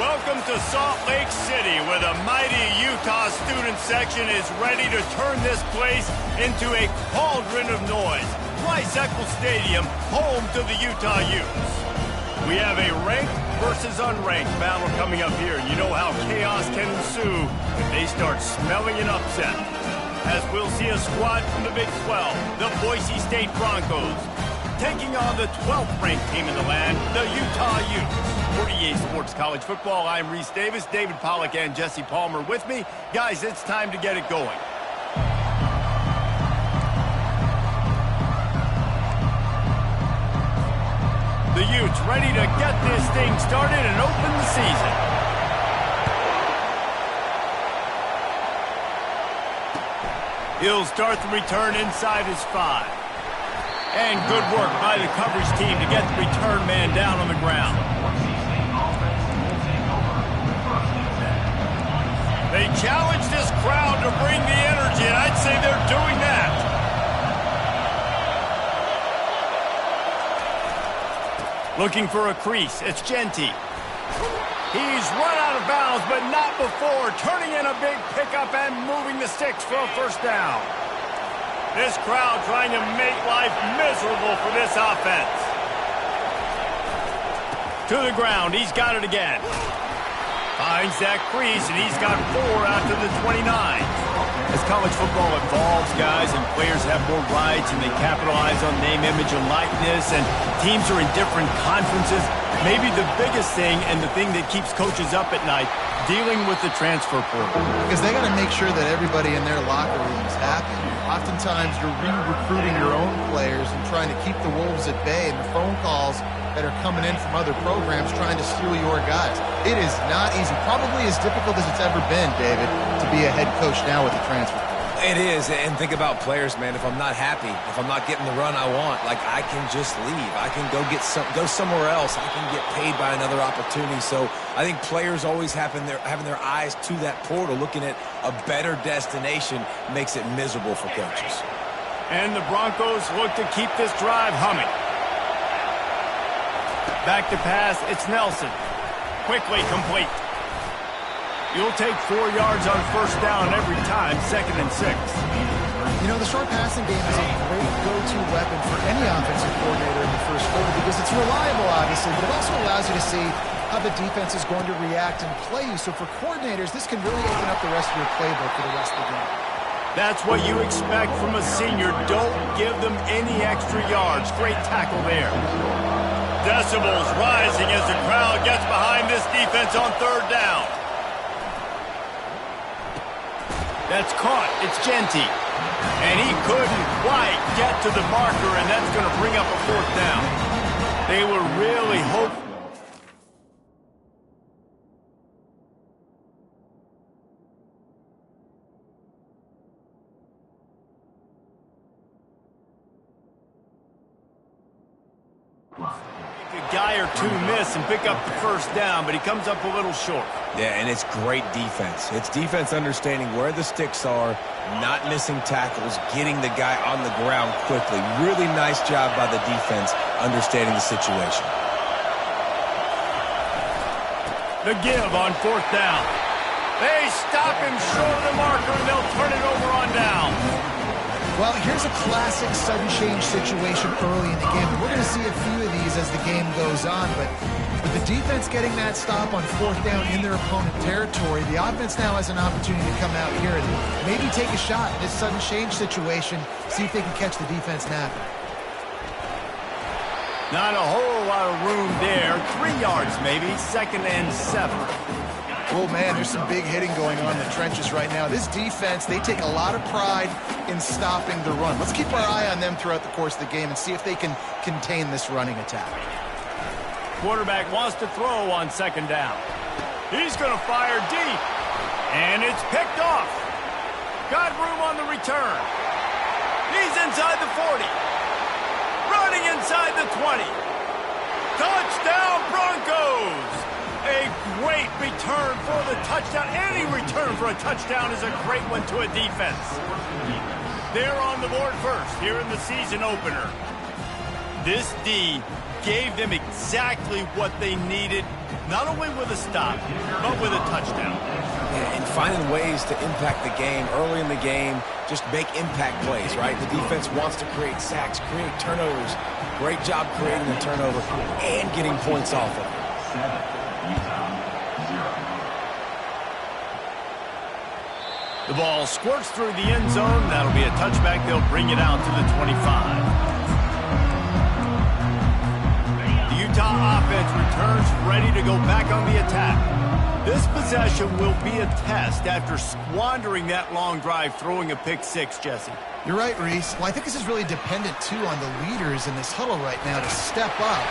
Welcome to Salt Lake City, where the mighty Utah student section is ready to turn this place into a cauldron of noise. Eccles Stadium, home to the Utah Utes. We have a ranked versus unranked battle coming up here. You know how chaos can ensue if they start smelling an upset. As we'll see a squad from the Big 12, the Boise State Broncos, taking on the 12th ranked team in the land, the Utah Utes. For EA Sports College Football, I'm Reese Davis, David Pollack, and Jesse Palmer with me. Guys, it's time to get it going. The Utes ready to get this thing started and open the season. He'll start the return inside his 5. And good work by the coverage team to get the return man down on the ground. They challenge this crowd to bring the energy, and I'd say they're doing that. Looking for a crease, it's Genty. He's run out of bounds, but not before turning in a big pickup and moving the sticks for a first down. This crowd trying to make life miserable for this offense. To the ground, he's got it again. Finds that crease, and he's got 4 out to the 29. As college football evolves, guys, and players have more rights, and they capitalize on name, image, and likeness, and teams are in different conferences, maybe the biggest thing and the thing that keeps coaches up at night, dealing with the transfer portal. Because they got to make sure that everybody in their locker room is happy. Oftentimes, you're re-recruiting your own players and trying to keep the wolves at bay, and the phone calls that are coming in from other programs trying to steal your guys. It is not easy. Probably as difficult as it's ever been, David, to be a head coach now with the transfer. It is, and think about players, man. If I'm not happy, if I'm not getting the run I want, like, I can just leave. I can go somewhere else. I can get paid by another opportunity. So I think players always having their eyes to that portal, looking at a better destination, makes it miserable for coaches. And the Broncos look to keep this drive humming. Back to pass, it's Nelson. Quickly complete. You'll take 4 yards on first down every time, 2nd and 6. You know, the short passing game is a great go-to weapon for any offensive coordinator in the first quarter because it's reliable, obviously, but it also allows you to see how the defense is going to react and play you. So for coordinators, this can really open up the rest of your playbook for the rest of the game. That's what you expect from a senior. Don't give them any extra yards. Great tackle there. Decibels rising as the crowd gets behind this defense on 3rd down. That's caught. It's Genty. And he couldn't quite get to the marker, and that's going to bring up a 4th down. They were really hoping. A guy or two miss and pick up the first down, but he comes up a little short. Yeah, and it's great defense. It's defense understanding where the sticks are, not missing tackles, getting the guy on the ground quickly. Really nice job by the defense understanding the situation. The give on 4th down. They stop him short of the marker, and they'll turn it over on down. Well, here's a classic sudden change situation early in the game. And we're going to see a few of these as the game goes on. But with the defense getting that stop on 4th down in their opponent territory, the offense now has an opportunity to come out here and maybe take a shot in this sudden change situation, see if they can catch the defense napping. Not a whole lot of room there. 3 yards maybe, 2nd and 7. Oh, man, there's some big hitting going on in the trenches right now. This defense, they take a lot of pride in stopping the run. Let's keep our eye on them throughout the course of the game and see if they can contain this running attack. Quarterback wants to throw on 2nd down. He's going to fire deep. And it's picked off. Got room on the return. He's inside the 40. Running inside the 20. Touchdown, Broncos! A great return for the touchdown. Any return for a touchdown is a great one to a defense. They're on the board first here in the season opener. This D gave them exactly what they needed not only with a stop, but with a touchdown. Yeah, and finding ways to impact the game early in the game, just make impact plays, right? The defense wants to create sacks, create turnovers. Great job creating a turnover and getting points off of it. The ball squirts through the end zone. That'll be a touchback. They'll bring it out to the 25. The Utah offense returns ready to go back on the attack. This possession will be a test after squandering that long drive, throwing a pick six, Jesse. You're right, Reese. Well, I think this is really dependent, too, on the leaders in this huddle right now to step up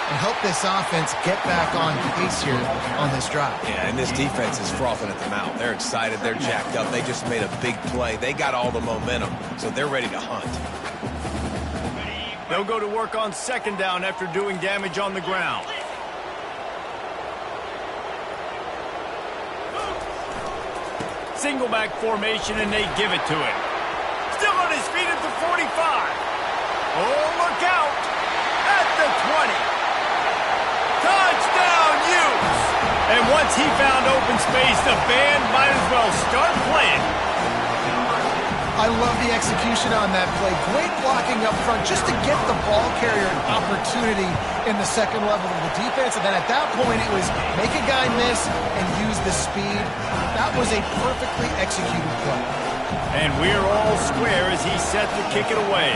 and help this offense get back on pace here on this drive. Yeah, and this defense is frothing at the mouth. They're excited. They're jacked up. They just made a big play. They got all the momentum, so they're ready to hunt. They'll go to work on second down after doing damage on the ground. Single back formation, and they give it to him. Still on his feet at the 45. Oh, look out. At the 20. Touchdown, Utes. And once he found open space, the band might as well start playing. I love the execution on that play. Great blocking up front just to get the ball carrier an opportunity in the second level of the defense. And then at that point, it was make a guy miss and use the speed. That was a perfectly executed play. And we're all square as he's set to kick it away.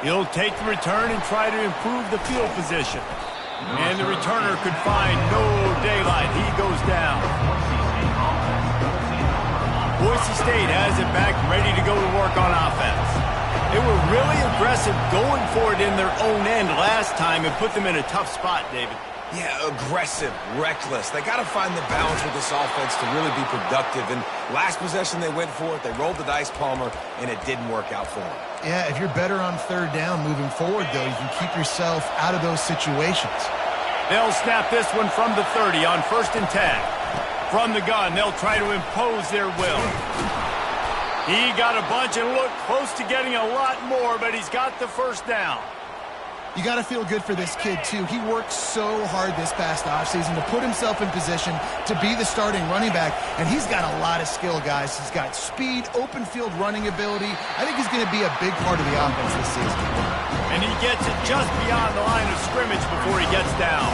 He'll take the return and try to improve the field position. And the returner could find no daylight. He goes down. Boise State has it back, ready to go to work on offense. They were really aggressive going for it in their own end last time and put them in a tough spot, David. Yeah, aggressive, reckless. They got to find the balance with this offense to really be productive. And last possession they went for it. They rolled the dice, Palmer, and it didn't work out for them. Yeah, if you're better on third down moving forward, though, you can keep yourself out of those situations. They'll snap this one from the 30 on 1st and 10. From the gun, they'll try to impose their will. He got a bunch and looked close to getting a lot more, but he's got the first down. You got to feel good for this kid, too. He worked so hard this past offseason to put himself in position to be the starting running back, and he's got a lot of skill, guys. He's got speed, open field running ability. I think he's going to be a big part of the offense this season. And he gets it just beyond the line of scrimmage before he gets down.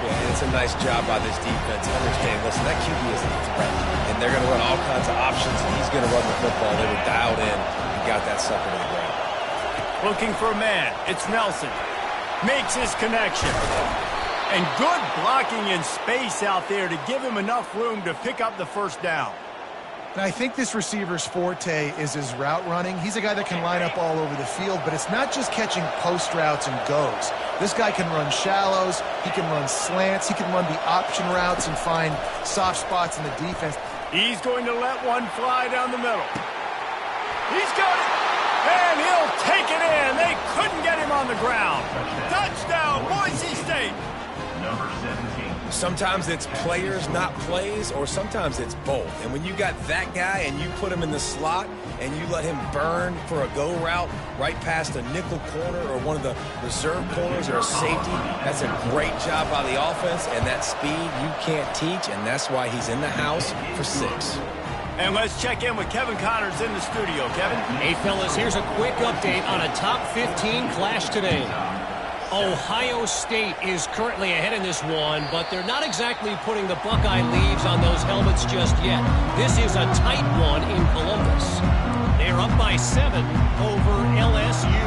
Yeah, it's a nice job by this defense. Understand, listen, that QB is a threat, and they're going to run all kinds of options, and he's going to run the football. They were dialed in and got that sucker to the ground. Looking for a man. It's Nelson. Makes his connection. And good blocking in space out there to give him enough room to pick up the first down. And I think this receiver's forte is his route running. He's a guy that can line up all over the field, but it's not just catching post routes and goes. This guy can run shallows. He can run slants. He can run the option routes and find soft spots in the defense. He's going to let one fly down the middle. He's got it. And he'll take it in. They couldn't get him on the ground. Touchdown, Boise State. Number 17. Sometimes it's players, not plays, or sometimes it's both. And when you got that guy and you put him in the slot and you let him burn for a go route right past a nickel corner or one of the reserve corners or a safety, that's a great job by the offense. And that speed you can't teach, and that's why he's in the house for 6. And let's check in with Kevin Connors in the studio. Kevin? Hey, fellas, here's a quick update on a top 15 clash today. Ohio State is currently ahead in this one, but they're not exactly putting the Buckeye leaves on those helmets just yet. This is a tight one in Columbus. They're up by 7 over LSU.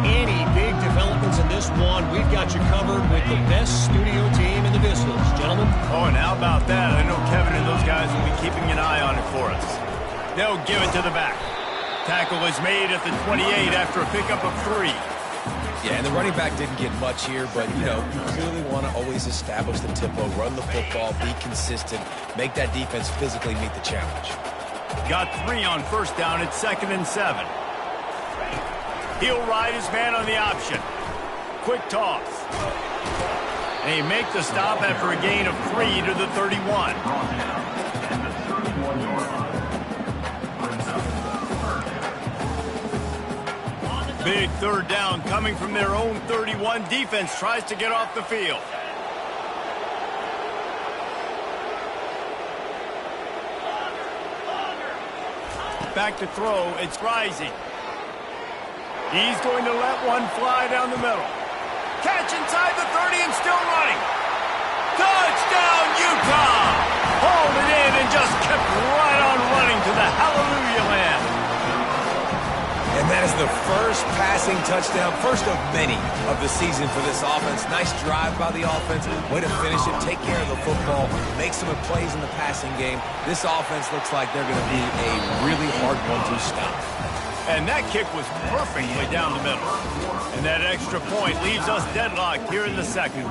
Any big developments in this one, we've got you covered with the best studio team in the business. Gentlemen? Oh, and how about that? I know Kevin and those guys will be keeping an eye on it for us. They'll give it to the back. Tackle is made at the 28 after a pickup of 3. Yeah, and the running back didn't get much here, but, you know, you clearly want to always establish the tempo, run the football, be consistent, make that defense physically meet the challenge. Got 3 on 1st down. It's 2nd and 7. He'll ride his man on the option. Quick toss. And he make the stop after a gain of 3 to the 31. Big third down coming from their own 31. Defense tries to get off the field. Back to throw. It's Rising. He's going to let one fly down the middle. Catch inside the 30 and still running. Touchdown, Utah! Hauled it in and just kept right on running to the hallelujah land. And that is the first passing touchdown, first of many of the season for this offense. Nice drive by the offense. Way to finish it, take care of the football, make some plays in the passing game. This offense looks like they're going to be a really hard one to stop. And that kick was perfectly down the middle. And that extra point leaves us deadlocked here in the second.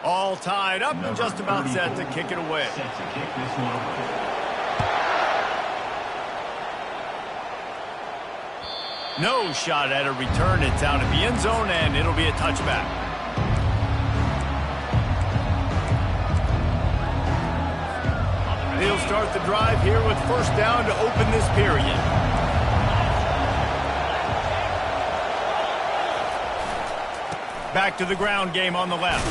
All tied up and just about set to kick it away. No shot at a return. It's out of the end zone, and it'll be a touchback. He'll start the drive here with first down to open this period. Back to the ground game on the left.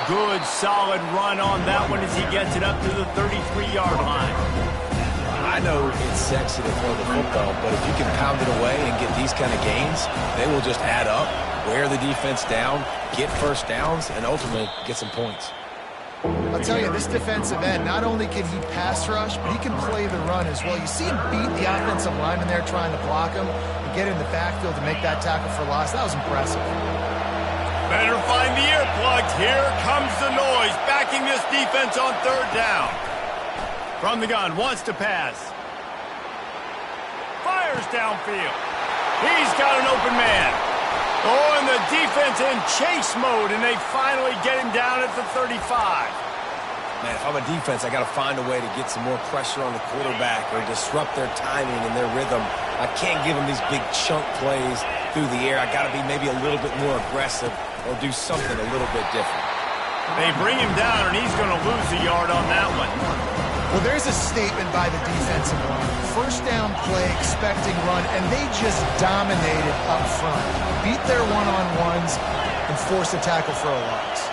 Good, solid run on that one as he gets it up to the 33-yard line. I know it's sexy to throw the football, but if you can pound it away and get these kind of gains, they will just add up, wear the defense down, get first downs, and ultimately get some points. I'll tell you, this defensive end, not only can he pass rush, but he can play the run as well. You see him beat the offensive lineman there trying to block him and get in the backfield to make that tackle for loss. That was impressive. Better find the earplugs. Here comes the noise, backing this defense on third down. From the gun, wants to pass. Fires downfield. He's got an open man. Oh, and the defense in chase mode, and they finally get him down at the 35. Man, if I'm a defense, I got to find a way to get some more pressure on the quarterback or disrupt their timing and their rhythm. I can't give them these big chunk plays through the air. I got to be maybe a little bit more aggressive or do something a little bit different. They bring him down, and he's going to lose a yard on that one. Well, there's a statement by the defensive line. First down play, expecting run, and they just dominated up front. Beat their one-on-ones and forced a tackle for a loss.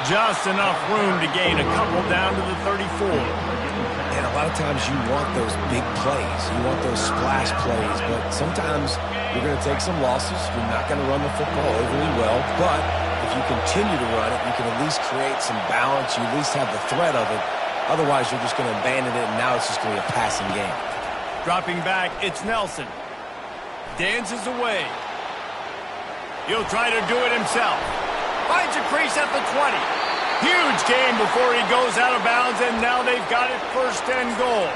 Just enough room to gain a couple down to the 34. And a lot of times you want those big plays. You want those splash plays, but sometimes you're going to take some losses. You're not going to run the football overly well, but if you continue to run it, you can at least create some balance. You at least have the threat of it. Otherwise, you're just going to abandon it, and now it's just going to be a passing game. Dropping back, it's Nelson. Dances away. He'll try to do it himself. Finds a crease at the 20. Huge gain before he goes out of bounds, and now they've got it first and goal.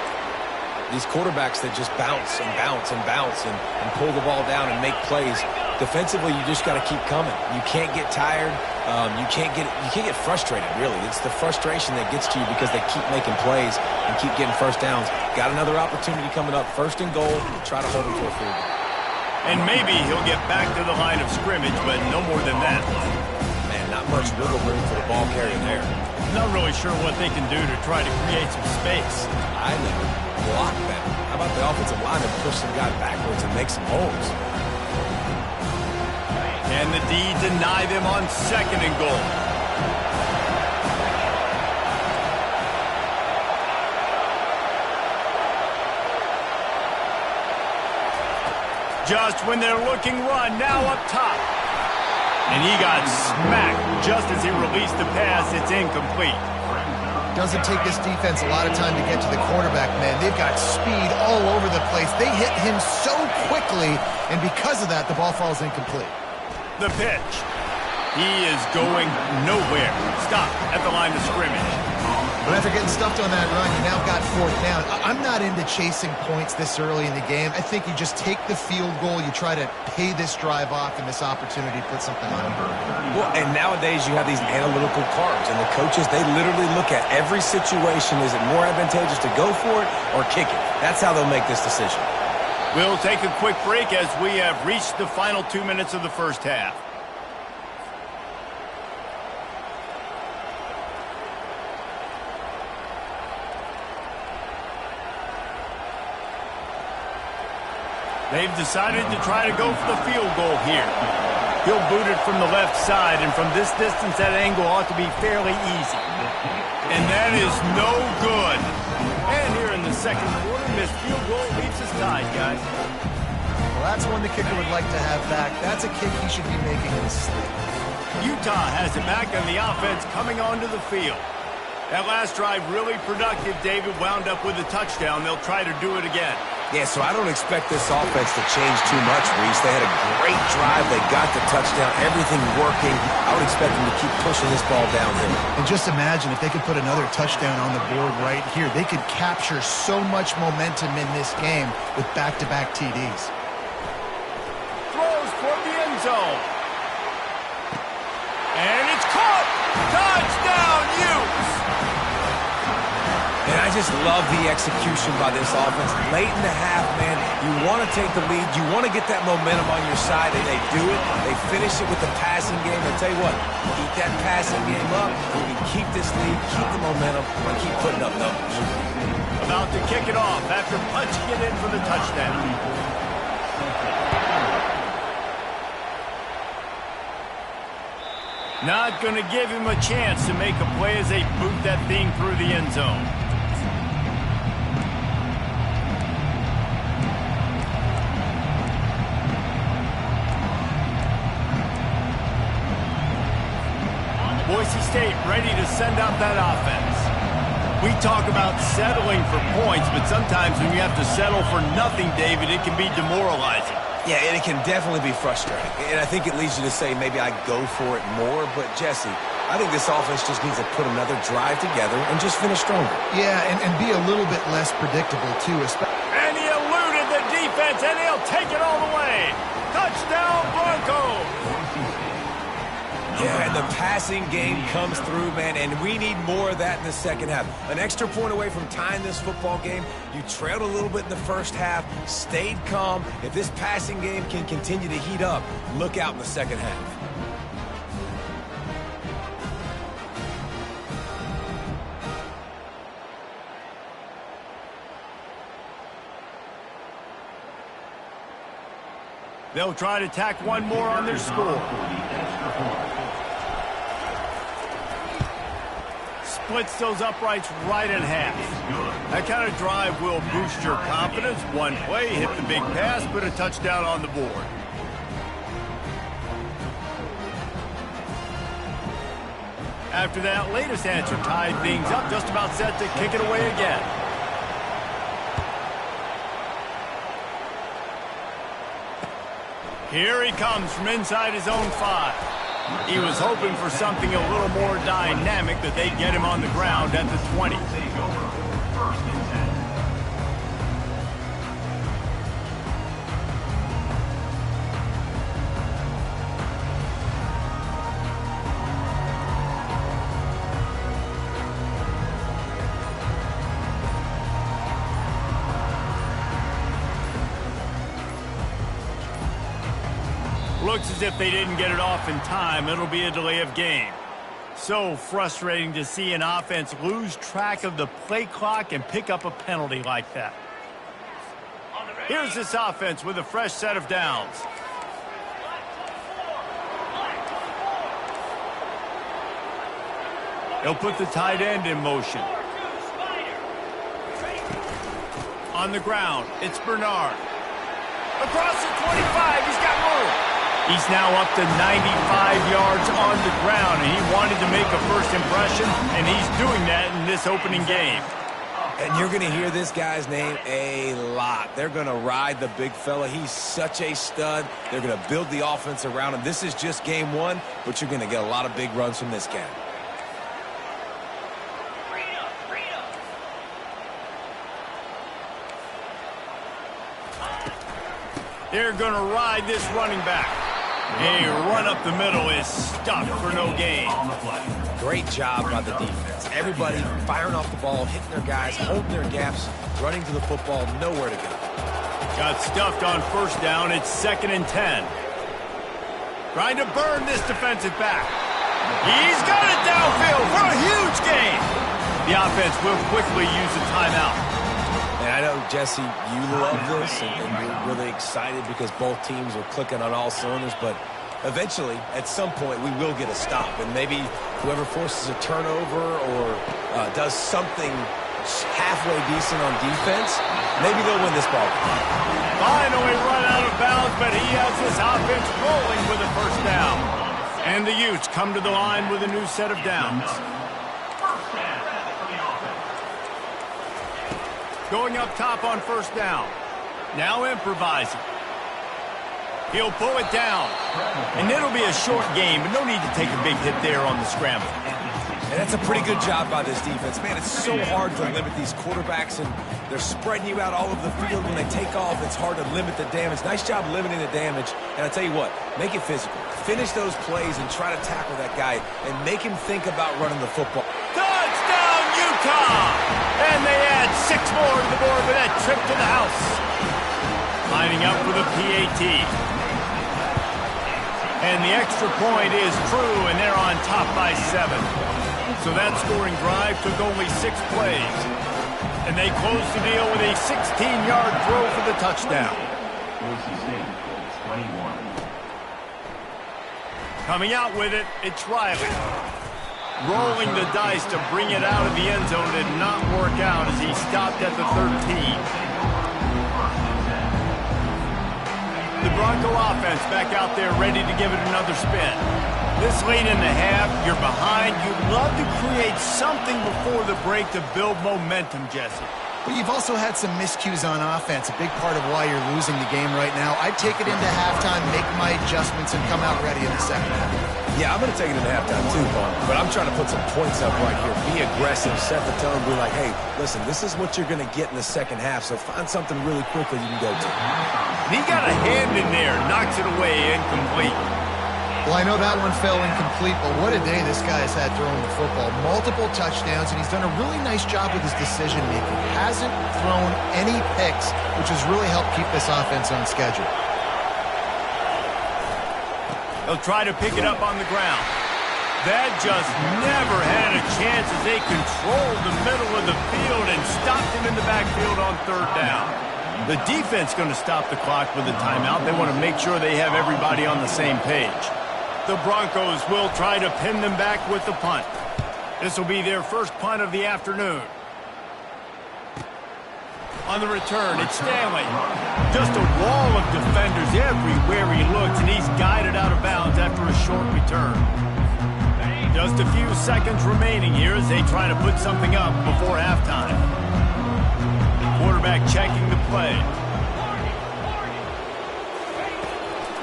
These quarterbacks that just bounce and bounce and bounce and pull the ball down and make plays, defensively, you just got to keep coming. You can't get tired. You can't get frustrated, really. It's the frustration that gets to you because they keep making plays and keep getting first downs. Got another opportunity coming up, first and goal. Try to hold them to a field goal. And maybe he'll get back to the line of scrimmage, but no more than that. Not much wiggle room for the ball carrier there. Not really sure what they can do to try to create some space. I know. Block better. How about the offensive line and push some guy backwards and make some holes? Can the D deny them on second and goal? Just when they're looking run, now up top. And he got smacked just as he released the pass. It's incomplete. Doesn't take this defense a lot of time to get to the quarterback, man. They've got speed all over the place. They hit him so quickly, and because of that, the ball falls incomplete. The pitch. He is going nowhere. Stop at the line of scrimmage. But after getting stuffed on that run, you now got fourth down. I'm not into chasing points this early in the game. I think you just take the field goal. You try to pay this drive off and this opportunity to put something on. Well, and nowadays you have these analytical cards, and the coaches, they literally look at every situation. Is it more advantageous to go for it or kick it? That's how they'll make this decision. We'll take a quick break as we have reached the final 2 minutes of the first half. They've decided to try to go for the field goal here. He'll boot it from the left side, and from this distance, that angle ought to be fairly easy. And that is no good. And here in the second quarter, missed field goal leaves us tied, guys. Well, that's one the kicker would like to have back. That's a kick he should be making in his sleep. Utah has it back, and the offense coming onto the field. That last drive really productive. David wound up with a touchdown. They'll try to do it again. Yeah, so I don't expect this offense to change too much, Reese. They had a great drive. They got the touchdown. Everything working. I would expect them to keep pushing this ball downhill. And just imagine if they could put another touchdown on the board right here. They could capture so much momentum in this game with back-to-back TDs. Throws toward the end zone. And it's caught. Touchdown, Utes. And I just love the execution by this offense. Late in the half, man, you want to take the lead. You want to get that momentum on your side, and they do it. They finish it with the passing game. I'll tell you what, keep that passing game up. We can keep this lead, keep the momentum, and keep putting up numbers. About to kick it off after punching it in for the touchdown. Not going to give him a chance to make a play as they boot that thing through the end zone. Boise State ready to send out that offense. We talk about settling for points, but sometimes when you have to settle for nothing, David, it can be demoralizing. Yeah, and it can definitely be frustrating. And I think it leads you to say maybe I go for it more. But, Jesse, I think this offense just needs to put another drive together and just finish stronger. Yeah, and be a little bit less predictable, too. And he eluded the defense, and he'll take it all the way. Touchdown, Broncos! Yeah, and the passing game comes through, man, and we need more of that in the second half. An extra point away from tying this football game. You trailed a little bit in the first half, stayed calm. If this passing game can continue to heat up, look out in the second half. They'll try to tack one more on their score. Splits those uprights right in half. That kind of drive will boost your confidence. One play, hit the big pass, put a touchdown on the board. After that latest answer tied things up, just about set to kick it away again. Here he comes from inside his own 5. He was hoping for something a little more dynamic, that they'd get him on the ground at the 20. Looks as if they didn't get it off in time. It'll be a delay of game. So frustrating to see an offense lose track of the play clock and pick up a penalty like that. Here's this offense with a fresh set of downs. They'll put the tight end in motion. On the ground, it's Bernard. Across the 25, he's got room. He's now up to 95 yards on the ground, and he wanted to make a first impression, and he's doing that in this opening game. And you're going to hear this guy's name a lot. They're going to ride the big fella. He's such a stud. They're going to build the offense around him. This is just game one, but you're going to get a lot of big runs from this guy. They're going to ride this running back. A run up the middle is stuffed for no gain. Great job by the defense. Everybody firing off the ball, hitting their guys, holding their gaps, running to the football, nowhere to go. Got stuffed on first down. It's 2nd and 10. Trying to burn this defensive back. He's got it downfield for a huge gain. The offense will quickly use a timeout. And I know, Jesse, you love this, and you're really excited because both teams are clicking on all cylinders, but eventually, at some point, we will get a stop. And maybe whoever forces a turnover or does something halfway decent on defense, maybe they'll win this ball. Finally run out of bounds, but he has this offense rolling with a first down. And the Utes come to the line with a new set of downs. Going up top on first down. Now improvising. He'll pull it down. And it'll be a short game, but no need to take a big hit there on the scramble. And that's a pretty good job by this defense. Man, it's so hard to limit these quarterbacks, and they're spreading you out all over the field. When they take off, it's hard to limit the damage. Nice job limiting the damage. And I tell you what, make it physical. Finish those plays and try to tackle that guy and make him think about running the football. Touchdown, Utah! And they add 6 more to the board with that trip to the house. Lining up with a PAT. And the extra point is true, and they're on top by 7. So that scoring drive took only 6 plays. And they closed the deal with a 16-yard throw for the touchdown. Boise State, 21. Coming out with it, it's Riley. Rolling the dice to bring it out of the end zone did not work out as he stopped at the 13. The Bronco offense back out there ready to give it another spin. This late in the half, you're behind. You'd love to create something before the break to build momentum, Jesse. But you've also had some miscues on offense, a big part of why you're losing the game right now. I'd take it into halftime, make my adjustments, and come out ready in the second half. Yeah, I'm going to take it into halftime too, Paul. But I'm trying to put some points up right here. Be aggressive, set the tone, be like, hey, listen, this is what you're going to get in the second half, so find something really quickly you can go to. And he got a hand in there, knocks it away, incomplete. Well, I know that one fell incomplete, but what a day this guy has had throwing the football. Multiple touchdowns, and he's done a really nice job with his decision-making. Hasn't thrown any picks, which has really helped keep this offense on schedule. They'll try to pick it up on the ground. That just never had a chance as they controlled the middle of the field and stopped him in the backfield on third down. The defense going to stop the clock with a timeout. They want to make sure they have everybody on the same page. The Broncos will try to pin them back with the punt. This will be their first punt of the afternoon. On the return, it's Stanley. Just a wall of defenders everywhere he looks, and he's guided out of bounds after a short return. Just a few seconds remaining here as they try to put something up before halftime. Quarterback checking the play.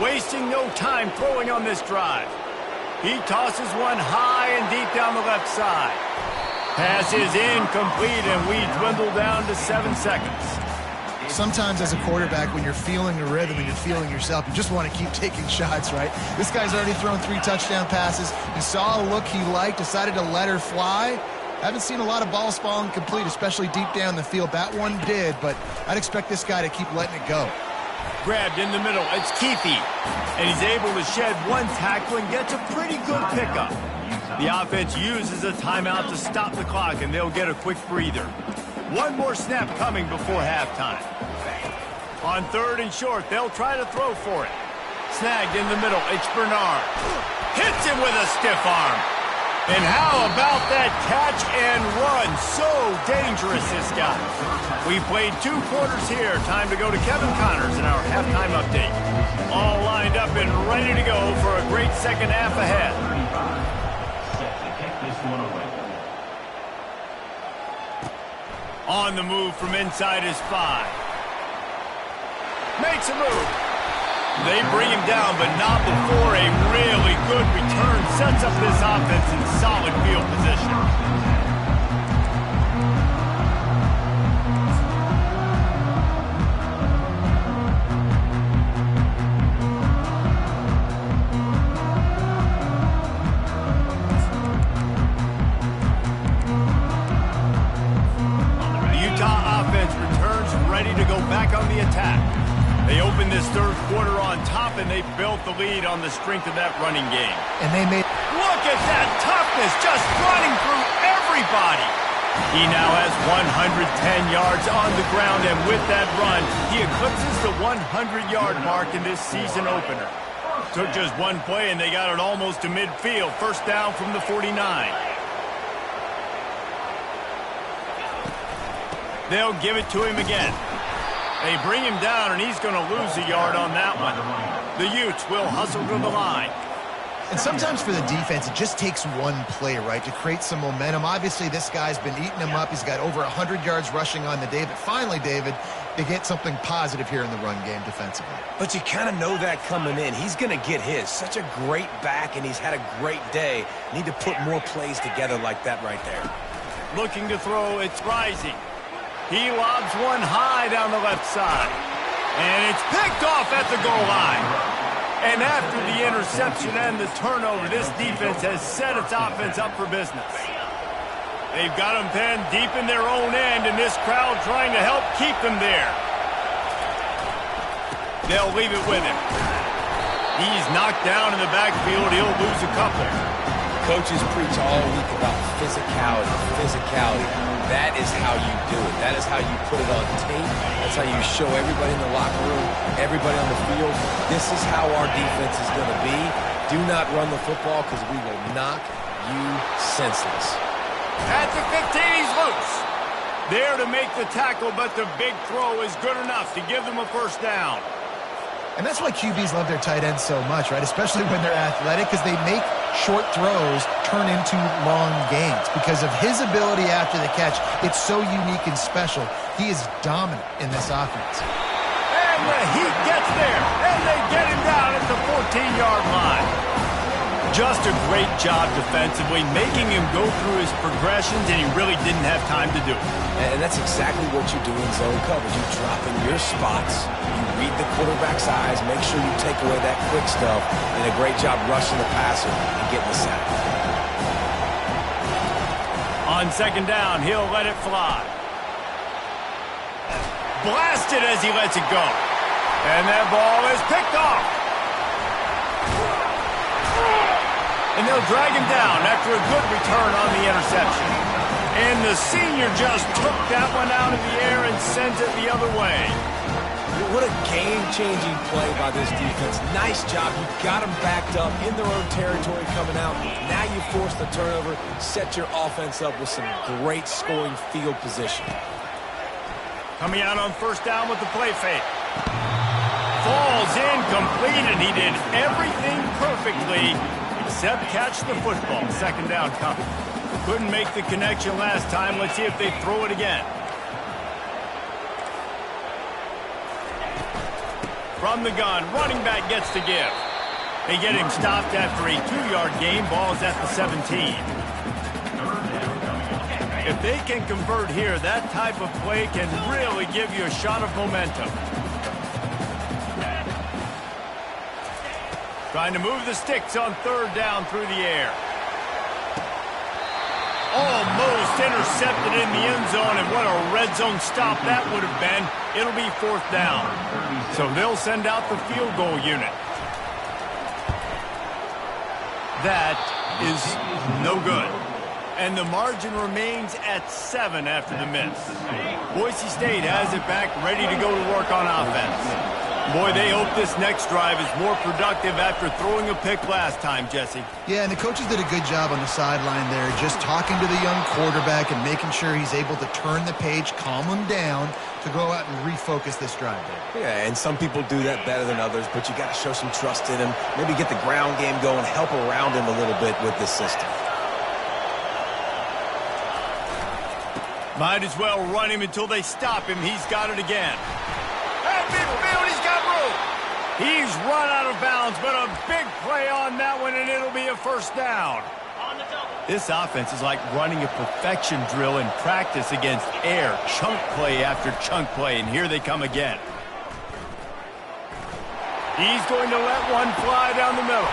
Wasting no time throwing on this drive. He tosses one high and deep down the left side. Pass is incomplete, and we dwindle down to 7 seconds. Sometimes as a quarterback, when you're feeling the rhythm and you're feeling yourself, you just want to keep taking shots, right? This guy's already thrown 3 touchdown passes. He saw a look he liked, decided to let her fly. Haven't seen a lot of balls falling complete, especially deep down the field. That one did, but I'd expect this guy to keep letting it go. Grabbed in the middle, it's Keefe. And he's able to shed one tackle and gets a pretty good pickup. The offense uses a timeout to stop the clock, and they'll get a quick breather. One more snap coming before halftime. On third and short, they'll try to throw for it. Snagged in the middle, it's Bernard. Hits him with a stiff arm. And how about that catch and run? So dangerous, this guy. We played 2 quarters here. Time to go to Kevin Connors in our halftime update. All lined up and ready to go for a great second half ahead. Set to kick this one away. On the move from inside his 5. Makes a move. They bring him down, but not before a really good return sets up this offense in solid field position. The Utah offense returns ready to go back on the attack. They opened this third quarter on top, and they built the lead on the strength of that running game. And they made... Look at that toughness, just running through everybody. He now has 110 yards on the ground, and with that run, he eclipses the 100-yard mark in this season opener. Took just one play, and they got it almost to midfield. First down from the 49. They'll give it to him again. They bring him down, and he's going to lose a yard on that one. The Utes will hustle to the line. And sometimes for the defense, it just takes one play, right, to create some momentum. Obviously, this guy's been eating him up. He's got over 100 yards rushing on the day. But finally, David, they get something positive here in the run game defensively. But you kind of know that coming in. He's going to get his. Such a great back, and he's had a great day. Need to put more plays together like that right there. Looking to throw, it's Rising. He lobs one high down the left side. And it's picked off at the goal line. And after the interception and the turnover, this defense has set its offense up for business. They've got them penned deep in their own end, and this crowd trying to help keep them there. They'll leave it with him. He's knocked down in the backfield. He'll lose a couple. Coaches preach all week about physicality. That is how you do it. That is how you put it on tape. That's how you show everybody in the locker room, everybody on the field. This is how our defense is going to be. Do not run the football because we will knock you senseless. At the 15, he's loose. There to make the tackle, but the big throw is good enough to give them a first down. And that's why QBs love their tight ends so much, right? Especially when they're athletic, because they make short throws turn into long gains. Because of his ability after the catch, it's so unique and special. He is dominant in this offense. And the Heat gets there, and they get him down at the 14-yard line. Just a great job defensively, making him go through his progressions, and he really didn't have time to do it. And that's exactly what you do in zone coverage. You drop in your spots, you read the quarterback's eyes, make sure you take away that quick stuff, and a great job rushing the passer and getting the sack. On second down, he'll let it fly. Blasted as he lets it go. And that ball is picked off. And they'll drag him down after a good return on the interception. And the senior just took that one out of the air and sends it the other way. What a game-changing play by this defense. Nice job. You got them backed up in their own territory coming out. Now you force the turnover, set your offense up with some great scoring field position. Coming out on first down with the play fake. Falls incomplete, and he did everything perfectly except catch the football. Second down coming. Couldn't make the connection last time. Let's see if they throw it again. From the gun, running back gets to give. They get him stopped after a 2-yard gain. Ball's at the 17. If they can convert here, that type of play can really give you a shot of momentum. Trying to move the sticks on third down through the air. Almost intercepted in the end zone, and what a red zone stop that would have been. It'll be fourth down. So they'll send out the field goal unit. That is no good. And the margin remains at 7 after the miss. Boise State has it back, ready to go to work on offense. Boy, they hope this next drive is more productive after throwing a pick last time, Jesse. Yeah, and the coaches did a good job on the sideline there, just talking to the young quarterback and making sure he's able to turn the page, calm him down to go out and refocus this drive there. Yeah, and some people do that better than others, but you got to show some trust in him. Maybe get the ground game going, help around him a little bit with this system. Might as well run him until they stop him. He's got it again. At midfield, he's got room. He's run out of bounds, but a big play on that one, and it'll be a first down. This offense is like running a perfection drill in practice against air, chunk play after chunk play, and here they come again. He's going to let one fly down the middle.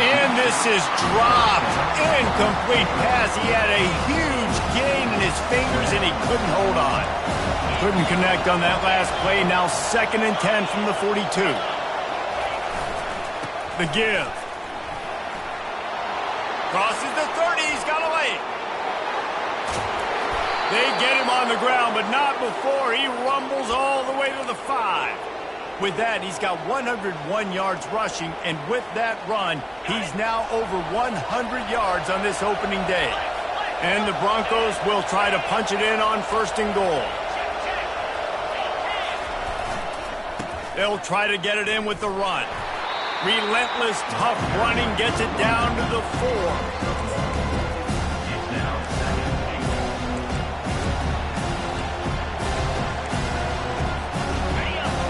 And this is dropped. Incomplete pass. He had a huge gain in his fingers, and he couldn't hold on. Couldn't connect on that last play. Now 2nd and 10 from the 42. The give. Crosses the 30. He's got a lane. They get him on the ground, but not before he rumbles all the way to the 5. With that, he's got 101 yards rushing, and with that run, he's now over 100 yards on this opening day. And the Broncos will try to punch it in on 1st and goal. They'll try to get it in with the run. Relentless, tough running gets it down to the 4.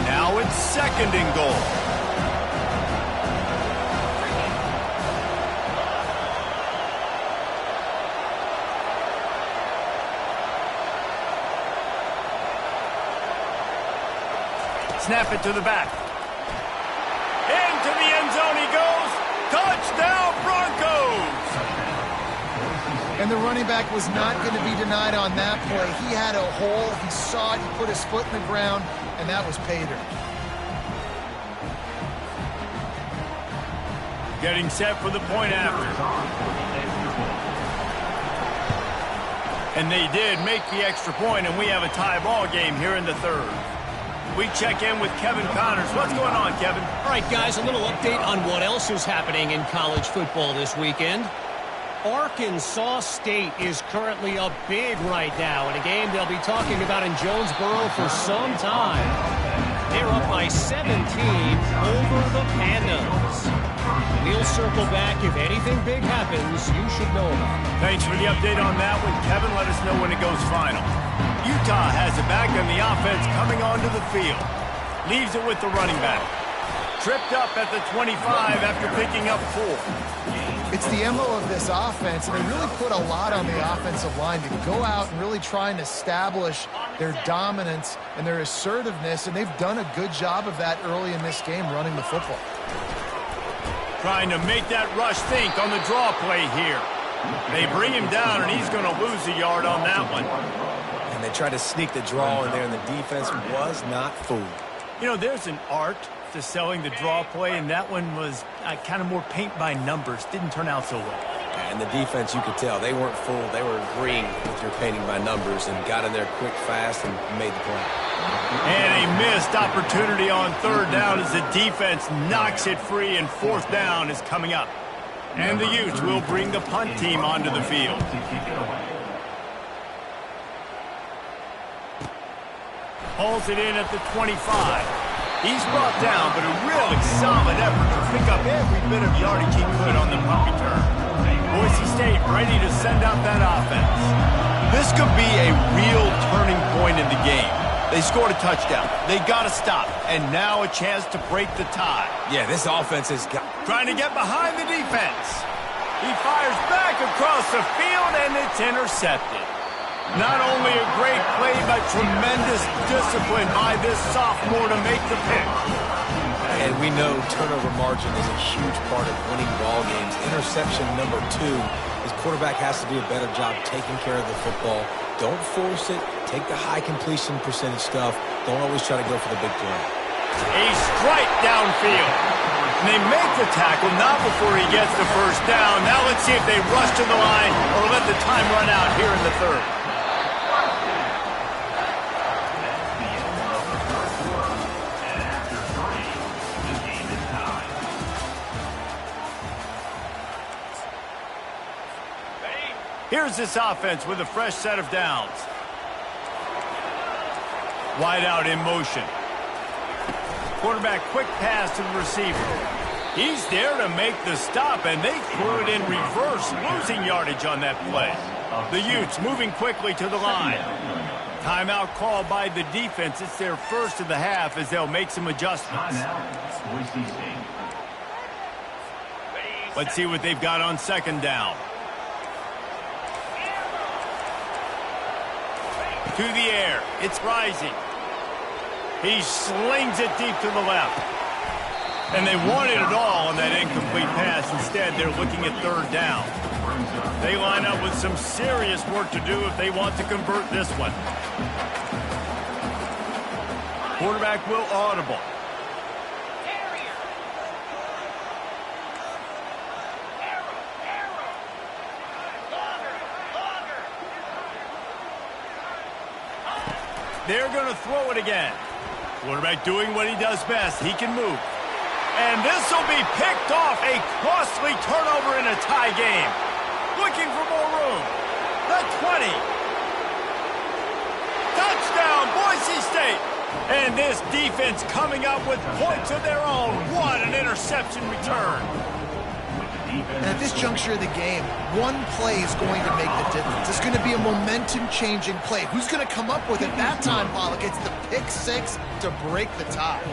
Now it's 2nd and goal. Snap it to the back. Into the end zone he goes. Touchdown, Broncos! And the running back was not going to be denied on that play. He had a hole. He saw it. He put his foot in the ground, and that was pay dirt. Getting set for the point after. And they did make the extra point, and we have a tie ball game here in the 3rd. We check in with Kevin Connors. What's going on, Kevin? All right, guys, a little update on what else is happening in college football this weekend. Arkansas State is currently up big right now in a game they'll be talking about in Jonesboro for some time. They're up by 17 over the Pandas. We'll circle back. If anything big happens, you should know about it. Thanks for the update on that one, Kevin. Let us know when it goes final. Utah has it back on the offense coming onto the field. Leaves it with the running back. Tripped up at the 25 after picking up 4. It's the MO of this offense, and they really put a lot on the offensive line to go out and really try and establish their dominance and their assertiveness, and they've done a good job of that early in this game running the football. Trying to make that rush think on the draw play here. They bring him down, and he's going to lose a yard on that one. And they tried to sneak the draw in there, and the defense was not fooled. You know, there's an art to selling the draw play, and that one was kind of more paint by numbers. Didn't turn out so well. And the defense, you could tell, they weren't fooled. They were agreeing with your painting by numbers and got in there quick, fast, and made the play. And a missed opportunity on 3rd down as the defense knocks it free, and 4th down is coming up. And the Utes will bring the punt team onto the field. Hauls it in at the 25. He's brought down, but a really solid effort to pick up every bit of yardage he could on the punt return. Boise State ready to send out that offense. This could be a real turning point in the game. They scored a touchdown. They got to stop. And now a chance to break the tie. Yeah, this offense has got... Trying to get behind the defense. He fires back across the field, and it's intercepted. Not only a great play, but tremendous discipline by this sophomore to make the pick. And we know turnover margin is a huge part of winning ball games. Interception number 2. His quarterback has to do a better job taking care of the football. Don't force it. Take the high completion percentage stuff. Don't always try to go for the big play. A strike downfield. And they make the tackle, not before he gets the 1st down. Now let's see if they rush to the line or let the time run out here in the 3rd. Here's this offense with a fresh set of downs. Wide out in motion. Quarterback quick pass to the receiver. He's there to make the stop, and they threw it in reverse, losing yardage on that play. The Utes moving quickly to the line. Timeout called by the defense. It's their first of the half as they'll make some adjustments. Let's see what they've got on 2nd down. To the air. It's rising. He slings it deep to the left. And they wanted it all on that incomplete pass. Instead, they're looking at 3rd down. They line up with some serious work to do if they want to convert this one. Quarterback will audible. They're going to throw it again. Quarterback doing what he does best. He can move. And this will be picked off. A costly turnover in a tie game. Looking for more room. The 20. Touchdown, Boise State. And this defense coming up with points of their own. What an interception return. And at this juncture of the game, one play is going to make the difference. It's going to be a momentum-changing play. Who's going to come up with it that time, Pollock? It's the pick six to break the tie.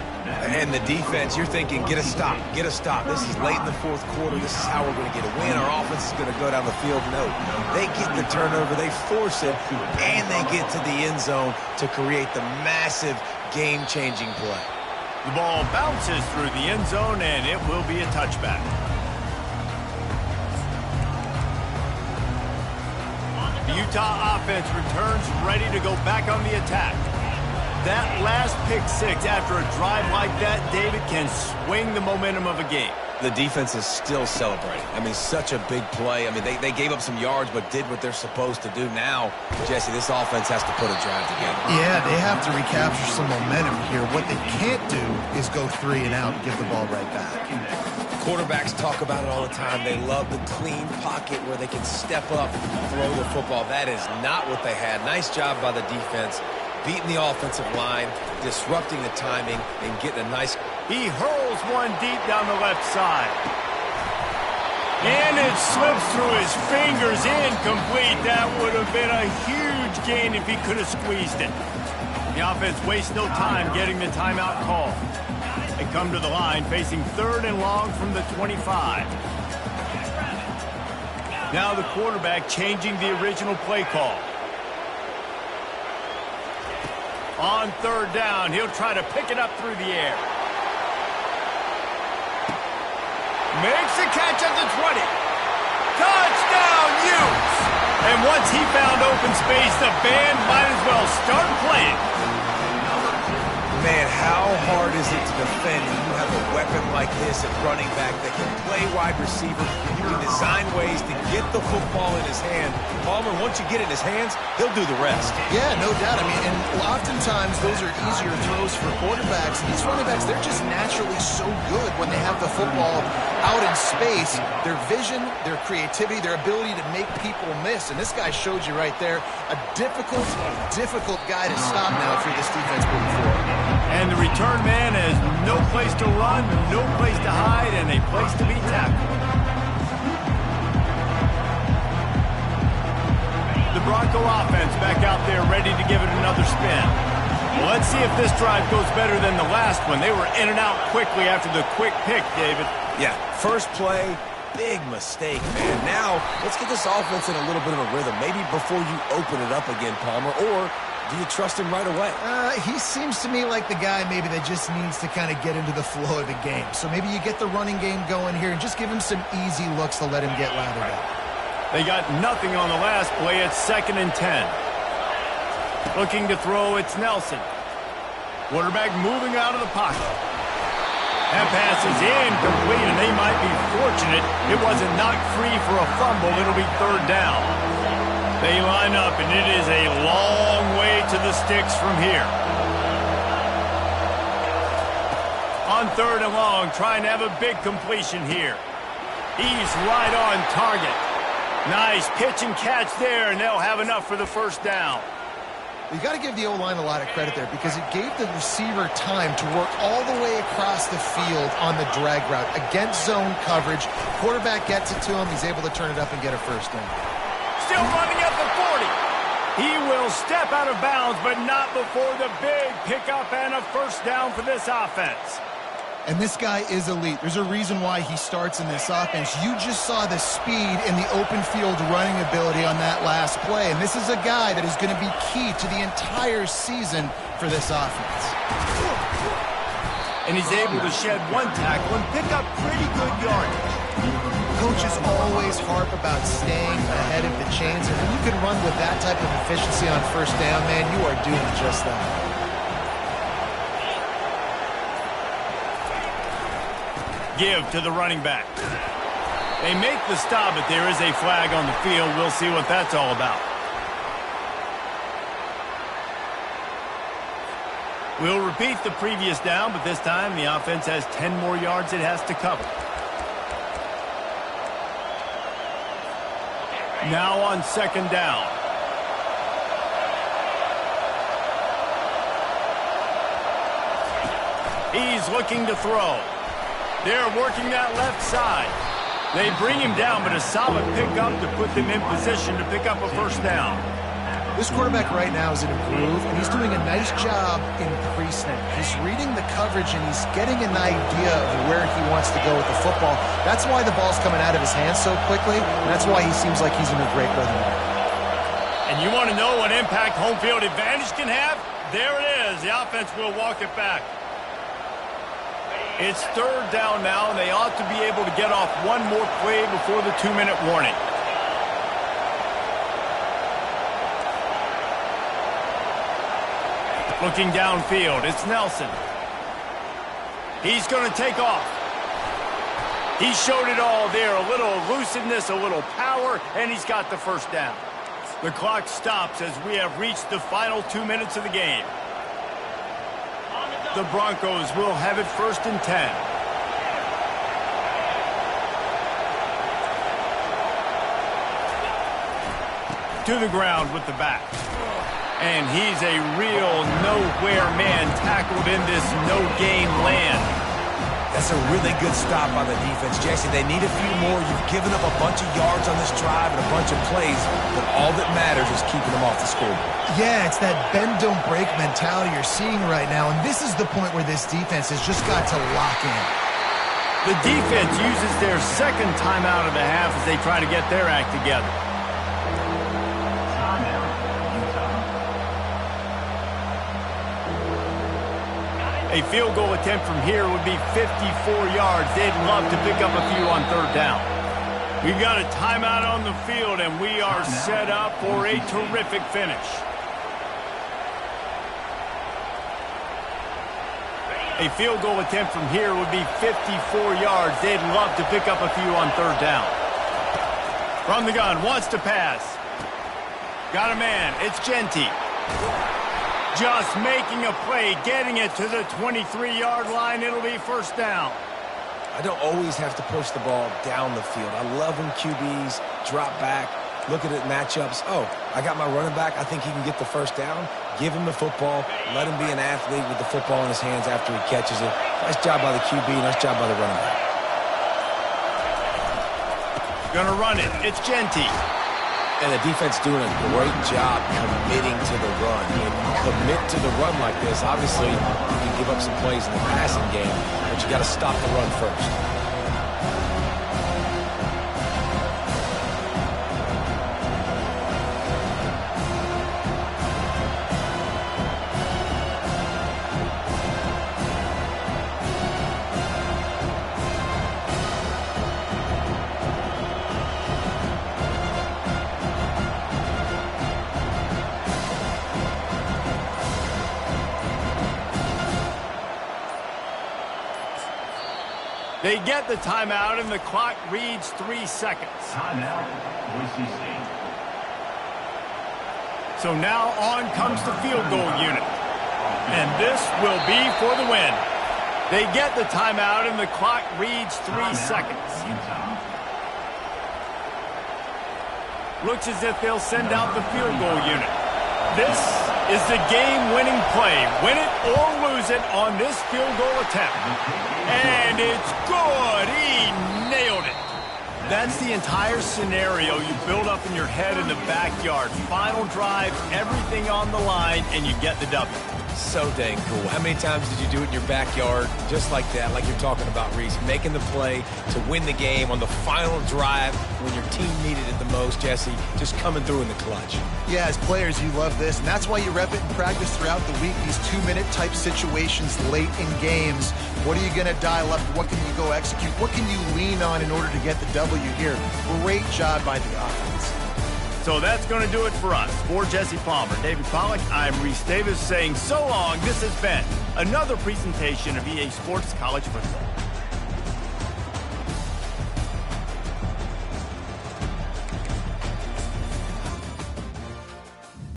And the defense, you're thinking, get a stop, get a stop. This is late in the fourth quarter. This is how we're going to get a win. Our offense is going to go down the field. No, they get the turnover, they force it, and they get to the end zone to create the massive game-changing play. The ball bounces through the end zone, and it will be a touchback. The Utah offense returns ready to go back on the attack. That last pick six after a drive like that, David, can swing the momentum of a game. The defense is still celebrating. I mean, such a big play. I mean, they gave up some yards but did what they're supposed to do. Now, Jesse, this offense has to put a drive together. Yeah, they have to recapture some momentum here. What they can't do is go 3 and out and give the ball right back. Quarterbacks talk about it all the time. They love the clean pocket where they can step up and throw the football. That is not what they had. Nice job by the defense, beating the offensive line, disrupting the timing, and getting a nice... He hurls one deep down the left side. And it slips through his fingers, incomplete. That would have been a huge gain if he could have squeezed it. The offense wastes no time getting the timeout call. They come to the line facing 3rd and long from the 25. Now the quarterback changing the original play call. On 3rd down, he'll try to pick it up through the air. Makes the catch at the 20. Touchdown, Utes! And once he found open space, the band might as well start playing. Man, how hard is it to defend when you have a weapon like this at running back that can play wide receiver? You can design ways to get the football in his hand. Palmer, once you get it in his hands, he'll do the rest. Yeah, no doubt. I mean, and oftentimes those are easier throws for quarterbacks. And these running backs, they're just naturally so good when they have the football out in space. Their vision, their creativity, their ability to make people miss. And this guy showed you right there, a difficult guy to stop now through this defense moving forward. And the return man has no place to run, no place to hide, and a place to be tackled. The Bronco offense back out there ready to give it another spin. Well, let's see if this drive goes better than the last one. They were in and out quickly after the quick pick, David. Yeah, first play, big mistake, man. Now, let's get this offense in a little bit of a rhythm. Maybe before you open it up again, Palmer, or do you trust him right away? He seems to me like the guy maybe that just needs to kind of get into the flow of the game. So maybe you get the running game going here and just give him some easy looks to let him get lathered up. They got nothing on the last play. It's 2nd and 10. Looking to throw, it's Nelson. Quarterback moving out of the pocket. That pass is incomplete, and they might be fortunate it wasn't knocked free for a fumble. It'll be 3rd down. They line up, and it is a long way to the sticks from here. On 3rd and long, trying to have a big completion here. He's right on target. Nice pitch and catch there, and they'll have enough for the 1st down. You got to give the O-line a lot of credit there because it gave the receiver time to work all the way across the field on the drag route against zone coverage. Quarterback gets it to him. He's able to turn it up and get a 1st down. Still running at the 40. He will step out of bounds, but not before the big pickup and a 1st down for this offense. And this guy is elite. There's a reason why he starts in this offense. You just saw the speed and the open field running ability on that last play. And this is a guy that is going to be key to the entire season for this offense. And he's able to shed one tackle and pick up pretty good yardage. Coaches always harp about staying ahead of the chains. And when you can run with that type of efficiency on 1st down, man, you are doing just that. Give to the running back. They make the stop, but there is a flag on the field. We'll see what that's all about. We'll repeat the previous down, but this time the offense has 10 more yards it has to cover. Now on second down. He's looking to throw. They're working that left side. They bring him down, but a solid pickup to put them in position to pick up a first down. This quarterback right now is in a groove, and he's doing a nice job in pre-snap. He's reading the coverage, and he's getting an idea of where he wants to go with the football. That's why the ball's coming out of his hands so quickly, and that's why he seems like he's in a great rhythm. And you want to know what impact home field advantage can have? There it is. The offense will walk it back. It's third down now, and they ought to be able to get off one more play before the 2-minute warning. Looking downfield, it's Nelson. He's going to take off. He showed it all there, a little elusiveness, a little power, and he's got the first down. The clock stops as we have reached the final 2 minutes of the game. The Broncos will have it first and 10. To the ground with the back. And he's a real nowhere man tackled in this no-game land. That's a really good stop on the defense, Jesse. They need a few more. You've given up a bunch of yards on this drive and a bunch of plays, but all that matters is keeping them off the scoreboard. Yeah, it's that bend-don't-break mentality you're seeing right now, and this is the point where this defense has just got to lock in. The defense uses their second timeout of the half as they try to get their act together. A field goal attempt from here would be 54 yards. They'd love to pick up a few on third down. We've got a timeout on the field, and we are set up for a terrific finish. A field goal attempt from here would be 54 yards. They'd love to pick up a few on third down. From the gun, wants to pass. Got a man. It's Genty. Just making a play, getting it to the 23-yard line. It'll be first down. I don't always have to push the ball down the field. I love when QBs drop back, look at it matchups. Oh, I got my running back. I think he can get the first down. Give him the football. Let him be an athlete with the football in his hands after he catches it. Nice job by the QB. Nice job by the running back. Gonna run it. It's Genty. And the defense doing a great job committing to the run. When you commit to the run like this, obviously you can give up some plays in the passing game, but you got to stop the run first. They get the timeout, and the clock reads 3 seconds. Timeout, Boise State. So now on comes the field goal unit. And this will be for the win. They get the timeout, and the clock reads 3 seconds. Looks as if they'll send out the field goal unit. This is the game-winning play. Win it or lose it on this field goal attempt. And it's good. He nailed it. That's the entire scenario you build up in your head in the backyard. Final drive, everything on the line, and you get the W. So dang cool. How many times did you do it in your backyard just like that, like you're talking about, Reese? Making the play to win the game on the final drive when your team needed it the most, Jesse. Just coming through in the clutch. Yeah, as players, you love this, and that's why you rep it in practice throughout the week, these 2-minute type situations late in games. What are you going to dial up? What can you go execute? What can you lean on in order to get the W here? Great job by the offense. So that's going to do it for us. For Jesse Palmer, David Pollack, I'm Reese Davis saying so long. This has been another presentation of EA Sports College Football.